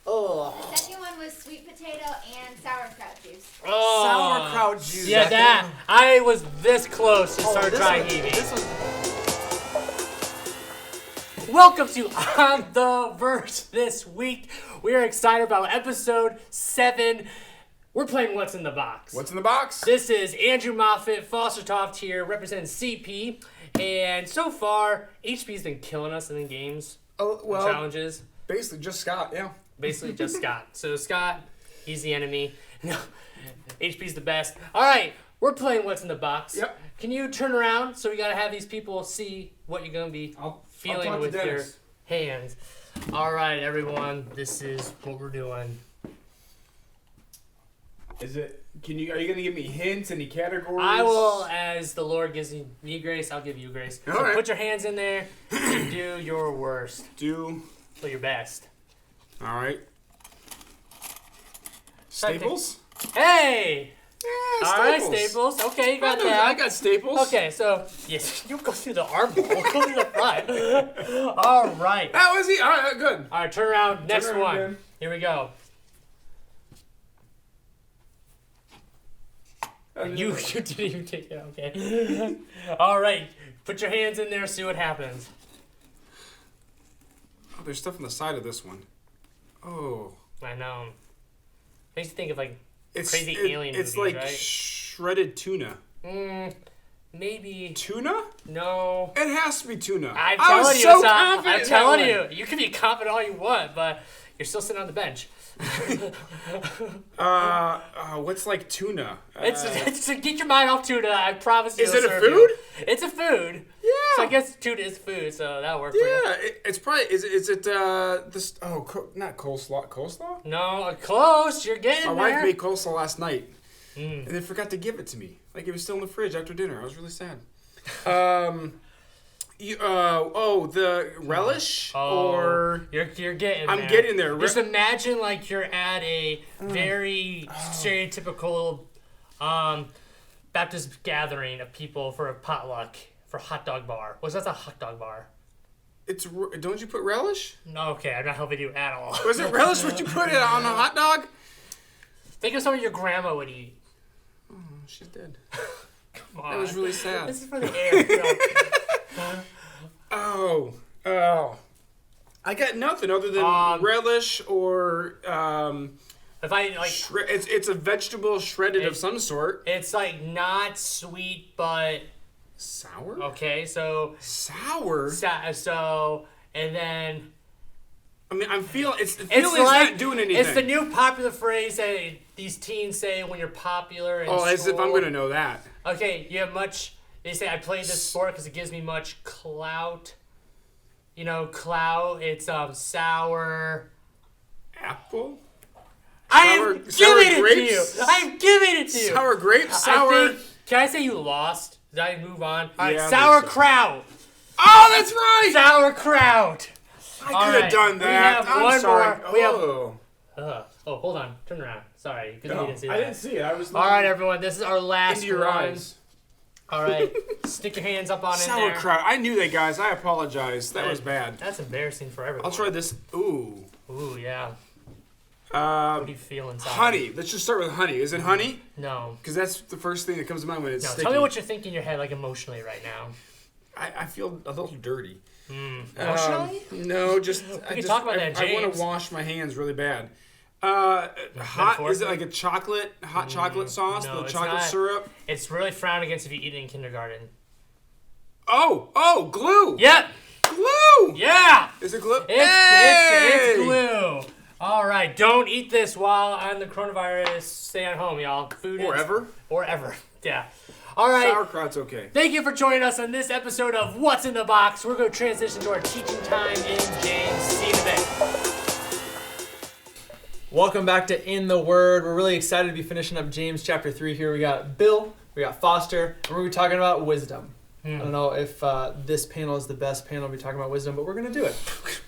Oh. The second one was sweet potato and sauerkraut juice. Oh. Sauerkraut juice. Yeah, that. I was this close to start dry one, heaving. This one. Welcome to On the Verge this week. We are excited about episode 7. We're playing What's in the Box. What's in the box? This is Andrew Moffitt, Foster Toft here, representing CP. And so far, HP's been killing us in the games, challenges. Basically just Scott, yeah. Basically just Scott. So Scott, he's the enemy. No, HP's the best. All right, we're playing What's in the Box. Yep. Can you turn around? So we got to have these people see what you're going to be feeling with your hands. All right, everyone, this is what we're doing. Are you gonna give me hints, any categories? I will, as the Lord gives me grace, I'll give you grace. All So right. put your hands in there and do your worst. Do your best. all right. Staples? Hey! Yeah, All right, Staples. Okay, you got that. I got Staples. Okay, so yes, you go through the armhole. Go through the front. All right. That was All right, good. All right, turn around. Next around one. again. Here we go. You didn't even take it. Okay. All right. Put your hands in there. See what happens. Oh, there's stuff on the side of this one. Oh. I know. Makes you think of like It's crazy alien It's movies, like right? shredded tuna. Maybe. Tuna? No. It has to be tuna. I'm I telling was you, so it's not. confident I'm in telling that you. one. You can be confident all you want, but you're still sitting on the bench. What's like tuna? It's to get your mind off tuna. I promise you. Is it'll it a serve food? you. It's a food. Yeah. So I guess tuna is food, so that'll work for you. Yeah, it's probably is it this not coleslaw? Coleslaw? No, close. You're getting My there. wife made coleslaw last night, and they forgot to give it to me. Like it was still in the fridge after dinner. I was really sad. The relish or you're getting there. I'm getting there. Just imagine like you're at a very stereotypical Baptist gathering of people for a potluck for a hot dog bar. What's that? A hot dog bar? Don't you put relish? No, okay, I'm not helping you at all. Was it relish? Would you put it on a hot dog? Think of something your grandma would eat. Oh, she's dead. Come on. That was really sad. This is for the air. Oh. I got nothing other than relish or If I like, it's a vegetable shredded of some sort. it's like not sweet, but Sour? okay. So Sour? so and then I mean, I'm feeling it's it's like not doing anything. It's the new popular phrase that these teens say when you're popular. In as if I'm school. gonna know that. Okay, you have much. They say I played this sport because it gives me much clout. You know, clout. It's sour. Apple? I'm giving it grapes? to you. I'm giving it to you. Sour grapes? Can I say you lost? Did I move on? All right, Yeah, I sauerkraut. Oh, that's right! Sauerkraut. I could have done that. We have I'm one sorry. more. We have. Hold on. Turn around. Sorry, because you didn't see that. I didn't see it. I was All right, everyone. This is our last into your one. eyes. All right, stick your hands up on in there. Sauerkraut. I knew that, guys. I apologize. That was bad. That's embarrassing for everyone. I'll try this. Ooh. Ooh, yeah. What do you feel inside? Honey. Let's just start with honey. Is it honey? No. Because that's the first thing that comes to mind when it's sticky. Tell me what you're thinking in your head, like emotionally right now. I feel a little dirty. Emotionally? No, just We can talk about that, I want James. to wash my hands really bad. Hot? Is it like a hot chocolate sauce? No, the it's chocolate not. syrup? It's really frowned against if you eat it in kindergarten. Oh, glue. Yep. Glue. Yeah. Is it glue? It's glue. All right, don't eat this while on the coronavirus. Stay at home, y'all. Food Or is- ever. Or ever. Yeah. All right. Sauerkraut's okay. Thank you for joining us on this episode of What's in the Box. We're going to transition to our teaching time in James. See you in a bit. Welcome back to In the Word. We're really excited to be finishing up James chapter 3 here. We got Bill, we got Foster, and we're going to be talking about wisdom. I don't know if this panel is the best panel to be talking about wisdom, but we're going to do it.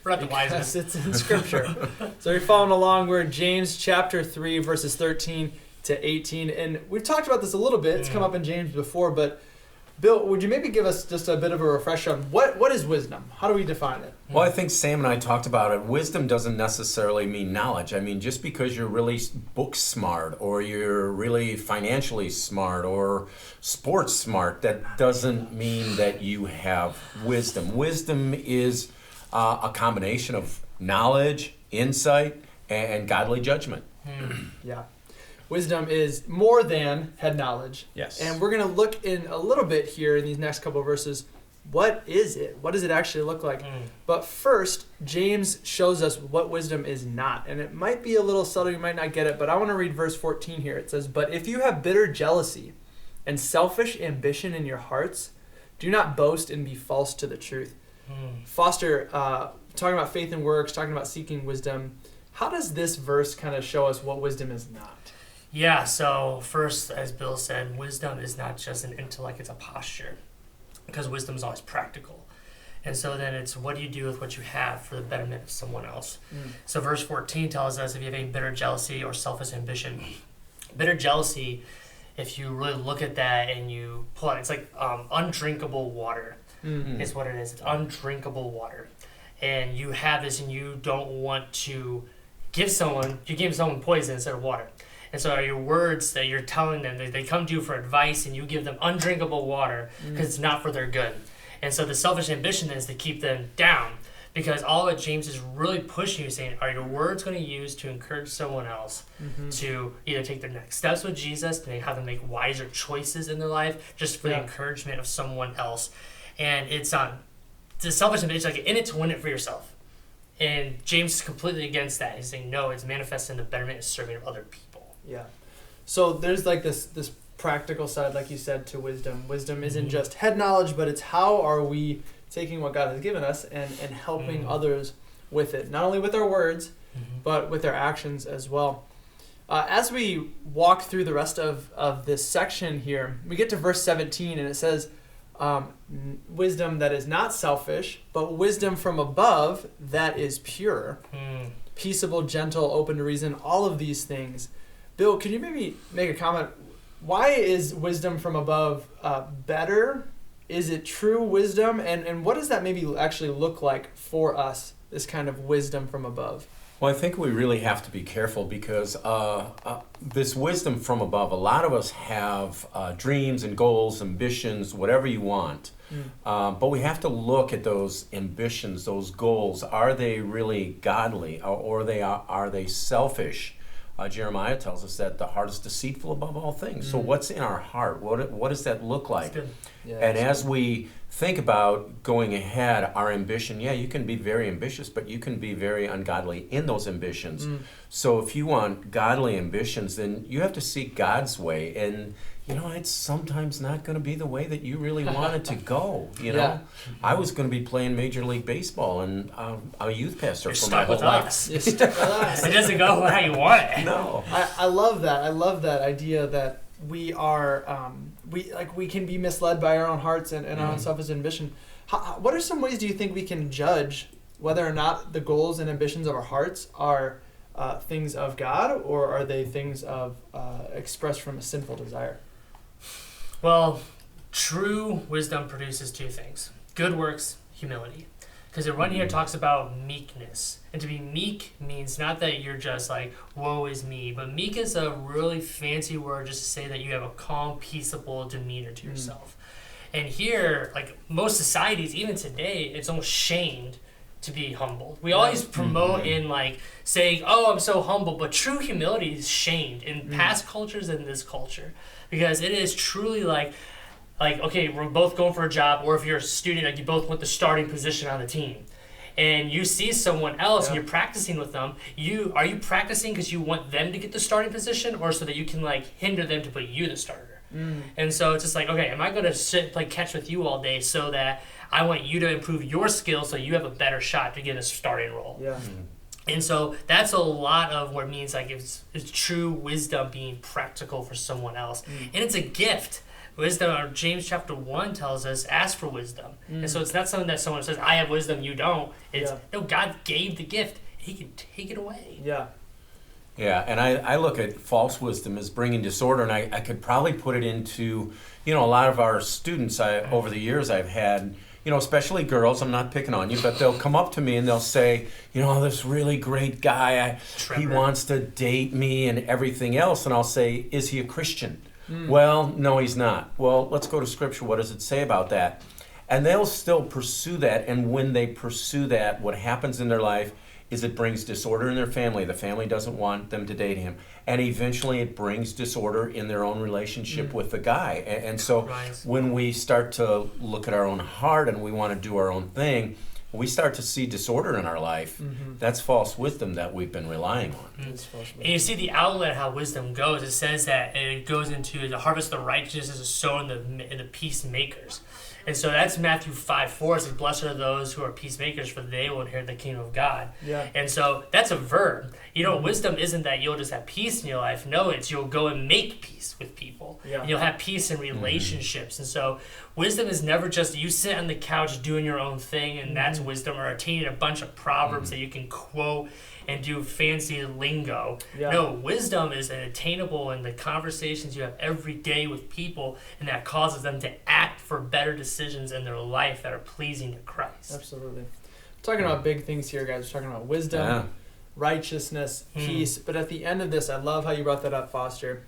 We're not the Because wisest. it's in Scripture. So you're following along. We're in James chapter 3, verses 13 to 18. And we've talked about this a little bit. It's come up in James before, but Bill, would you maybe give us just a bit of a refresher on what is wisdom? How do we define it? Well, I think Sam and I talked about it. Wisdom doesn't necessarily mean knowledge. I mean, just because you're really book smart or you're really financially smart or sports smart, that doesn't mean that you have wisdom. Wisdom is a combination of knowledge, insight, and godly judgment. Yeah. Wisdom is more than head knowledge. Yes. And we're going to look in a little bit here in these next couple of verses. What is it? What does it actually look like? But first, James shows us what wisdom is not. And it might be a little subtle, you might not get it, but I want to read verse 14 here. It says, "But if you have bitter jealousy and selfish ambition in your hearts, do not boast and be false to the truth." Foster, talking about faith and works, talking about seeking wisdom, how does this verse kind of show us what wisdom is not? Yeah, so first, as Bill said, wisdom is not just an intellect, it's a posture. Because wisdom is always practical. And so then it's what do you do with what you have for the betterment of someone else? So verse 14 tells us if you have any bitter jealousy or selfish ambition. Bitter jealousy, if you really look at that and you pull it, it's like undrinkable water is what it is. It's undrinkable water. And you have this and you don't want to give someone poison instead of water. And so your words that you're telling them, they come to you for advice and you give them undrinkable water because it's not for their good. And so the selfish ambition is to keep them down because all that James is really pushing you, saying, are your words going to use to encourage someone else to either take their next steps with Jesus, to have them make wiser choices in their life, just for the encouragement of someone else. And it's the selfish ambition, like in it to win it for yourself. And James is completely against that. He's saying, no, it's manifesting the betterment and serving of other people. Yeah. So there's like this practical side, like you said, to wisdom. Wisdom isn't just head knowledge, but it's how are we taking what God has given us and helping others with it. Not only with our words, but with our actions as well. As we walk through the rest of this section here, we get to verse 17 and it says, wisdom that is not selfish, but wisdom from above that is pure, peaceable, gentle, open to reason, all of these things. Bill, could you maybe make a comment? Why is wisdom from above better? Is it true wisdom? And what does that maybe actually look like for us, this kind of wisdom from above? Well, I think we really have to be careful because this wisdom from above, a lot of us have dreams and goals, ambitions, whatever you want. But we have to look at those ambitions, those goals. Are they really godly or are they selfish? Jeremiah tells us that the heart is deceitful above all things. So what's in our heart? What does that look like? Yeah, and as we think about going ahead, our ambition, you can be very ambitious, but you can be very ungodly in those ambitions. So if you want godly ambitions, then you have to seek God's way. And, it's sometimes not going to be the way that you really want it to go. I was going to be playing Major League Baseball, and I'm a youth pastor You're for stuck my whole with life. us. You're stuck with us. It doesn't go how you want it. No. I love that. I love that idea that we are we can be misled by our own hearts and our own selfish ambition. What are some ways do you think we can judge whether or not the goals and ambitions of our hearts are things of God or are they things of expressed from a sinful desire? Well, true wisdom produces two things: good works, humility. Because the one here talks about meekness. And to be meek means not that you're just like, woe is me, but meek is a really fancy word just to say that you have a calm, peaceable demeanor to yourself. And here, like most societies, even today, it's almost shamed to be humble. We always promote in like saying, oh, I'm so humble, but true humility is shamed in past cultures and this culture. Because it is truly like, okay, we're both going for a job, or if you're a student, like you both want the starting position on the team. And you see someone else and you're practicing with them, are you practicing because you want them to get the starting position or so that you can like hinder them to put you the starter? And so it's just like, okay, am I going to sit and play catch with you all day so that I want you to improve your skills so you have a better shot to get a starting role? Yeah. And so that's a lot of what it means like it's true wisdom being practical for someone else. And it's a gift. Wisdom, James chapter 1 tells us, ask for wisdom. And so it's not something that someone says, I have wisdom, you don't. It's, no, God gave the gift. He can take it away. Yeah. Yeah, and I look at false wisdom as bringing disorder, and I could probably put it into, a lot of our students over the years I've had, especially girls, I'm not picking on you, but they'll come up to me and they'll say, this really great guy, he wants to date me and everything else, and I'll say, is he a Christian? Well, no, he's not. Well, let's go to Scripture. What does it say about that? And they'll still pursue that, and when they pursue that, what happens in their life is it brings disorder in their family. The family doesn't want them to date him. And eventually it brings disorder in their own relationship with the guy. And so when we start to look at our own heart and we want to do our own thing, we start to see disorder in our life. That's false wisdom that we've been relying on. And you see the outlet, how wisdom goes. It says that it goes into the harvest of the righteous is sown in the peacemakers. And so that's Matthew 5:4. It's like, blessed are those who are peacemakers, for they will inherit the kingdom of God. Yeah. And so that's a verb. Wisdom isn't that you'll just have peace in your life. No, it's you'll go and make peace with people. Yeah. And you'll have peace in relationships. And so wisdom is never just you sit on the couch doing your own thing, and that's wisdom, or attaining a bunch of proverbs that you can quote and do fancy lingo. Yeah. No, wisdom is attainable in the conversations you have every day with people, and that causes them to act for better decisions in their life that are pleasing to Christ. Absolutely. We're talking about big things here, guys. We're talking about wisdom, righteousness, peace. But at the end of this, I love how you brought that up, Foster.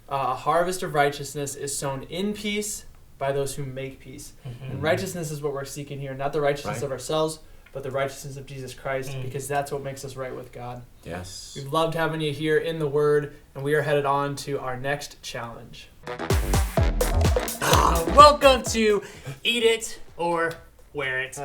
A harvest of righteousness is sown in peace by those who make peace. And righteousness is what we're seeking here, not the righteousness of ourselves, but the righteousness of Jesus Christ, because that's what makes us right with God. Yes. We've loved having you here in the Word, and we are headed on to our next challenge. Welcome to Eat It or Wear It.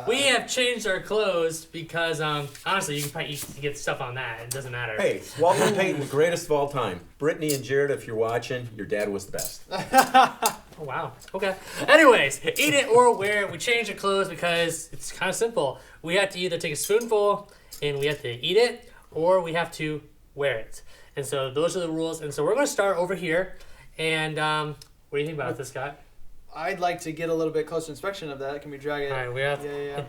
We We have changed our clothes because, honestly, you can probably get stuff on that. It doesn't matter. Hey, Walter Payton, the greatest of all time. Brittany and Jared, if you're watching, your dad was the best. Oh, wow. Okay. Anyways, Eat It or Wear It. We changed our clothes because it's kind of simple. We have to either take a spoonful and we have to eat it, or we have to wear it. And so those are the rules. And so we're going to start over here. And what do you think about this, Scott? I'd like to get a little bit closer inspection of that. Can we drag it? All right, we have. Yeah. What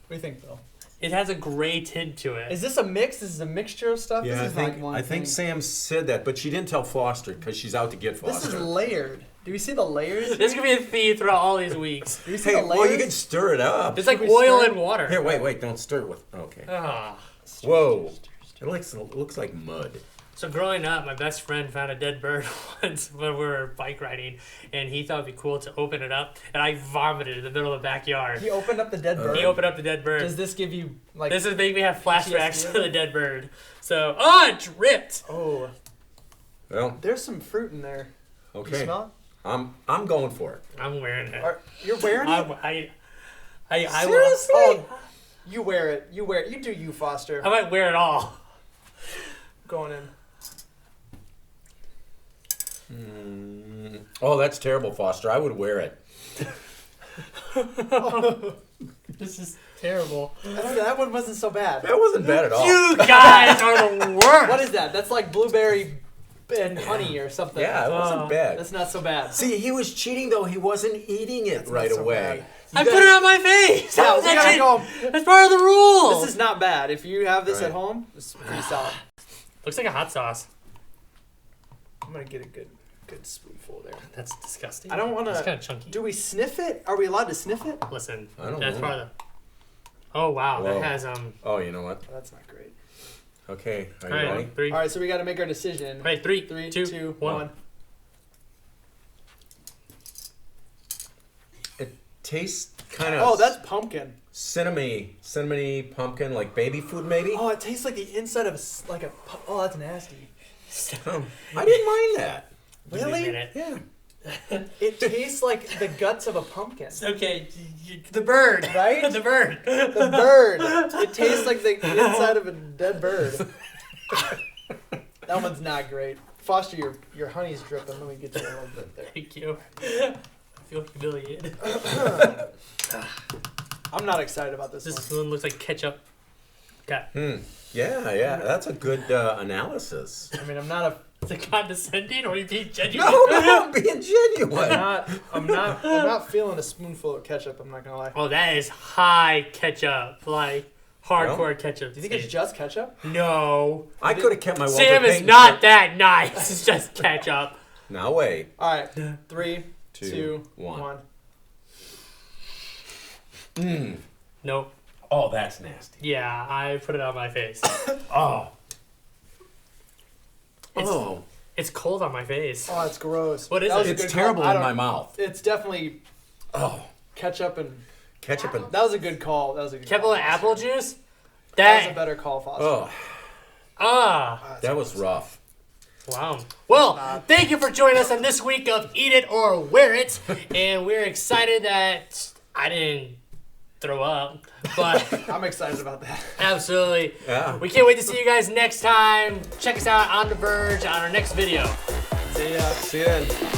do you think, Bill? It has a gray tint to it. Is this a mix? This is a mixture of stuff? Yeah, this is like one I think thing. Sam said that, but she didn't tell Foster because she's out to get Foster. This is layered. Do we see the layers? There's going to be a theme throughout all these weeks. Do we see Hey, the layers? well, you can stir it up. It's like Should we oil stir? and water. Here, wait, don't stir it with. Okay. Ah. Whoa. It looks like mud. So growing up, my best friend found a dead bird once when we were bike riding, and he thought it'd be cool to open it up, and I vomited in the middle of the backyard. He opened up the dead bird. He opened up the dead bird. Does this give you like? This is making me have flashbacks PTSD? to the dead bird. So, it dripped. Oh, Well, there's some fruit in there. You okay. smell I'm going for it. I'm wearing it. You're wearing it? I Seriously? will. Oh, you wear it. You wear it. You do you, Foster. I might wear it all. Going in. Oh, that's terrible, Foster. I would wear it. This is terrible. That one wasn't so bad. That wasn't bad at all. You guys are the worst. What is that? That's like blueberry and honey or something. Yeah, it wasn't bad. That's not so bad. See, he was cheating though. He wasn't eating it That's right not so away. bad. I put it on my face. Yeah, How was we that gotta cheating? That's part of the rules. This is not bad. If you have this Right. at home, it's pretty solid. Looks like a hot sauce. I'm gonna get a good spoonful there. That's disgusting. I don't want It's to. kind of chunky. Do we sniff it? Are we allowed to sniff it? Listen, I don't that's know. part of the. Oh wow, Whoa. that has Oh, you know what? That's not great. Okay, are All you right, ready? three. All right, so we got to make our decision. All right, three, 3, two, 2, one. 1. It tastes kind of. Oh, that's pumpkin. cinnamony pumpkin, like baby food maybe. Oh, it tastes like the inside of like a. Oh, that's nasty. I didn't mind that. Give me a Really? minute. Yeah. It tastes like the guts of a pumpkin. It's okay. The bird. Right? The bird. The bird. It tastes like the inside of a dead bird. That one's not great. Foster, your honey's dripping. Let me get you a little bit there. Thank you. I feel humiliated. I'm not excited about this This one. one looks like ketchup. Got. Yeah. That's a good analysis. I mean, I'm not Is it condescending or are you being genuine? No, I'm being genuine. I'm not feeling a spoonful of ketchup. I'm not gonna lie. Oh, that is high ketchup. Like, Hardcore ketchup. Do you think it's just ketchup? No. I could have kept my Walter Sam is Payton not shirt. that nice. It's just ketchup. Now wait. All right, 3, 2, 2, 1. 1. Mm. Nope. Oh, that's nasty. Yeah, I put it on my face. Oh. It's, Oh. It's cold on my face. Oh, it's gross. What is That it? was a It's good terrible call. I in my don't- mouth. It's definitely Oh. ketchup and. Ketchup and. That was a good call. That was a good Ketchup call. and apple juice? That was a That. better call, Foster. Oh. Ah. That was rough. Wow. Well, thank you for joining us on this week of Eat It or Wear It. And we're excited that I didn't throw up. But I'm excited about that. absolutely. Yeah. We can't wait to see you guys next time. Check us out on The Verge on our next video. See ya. See you then.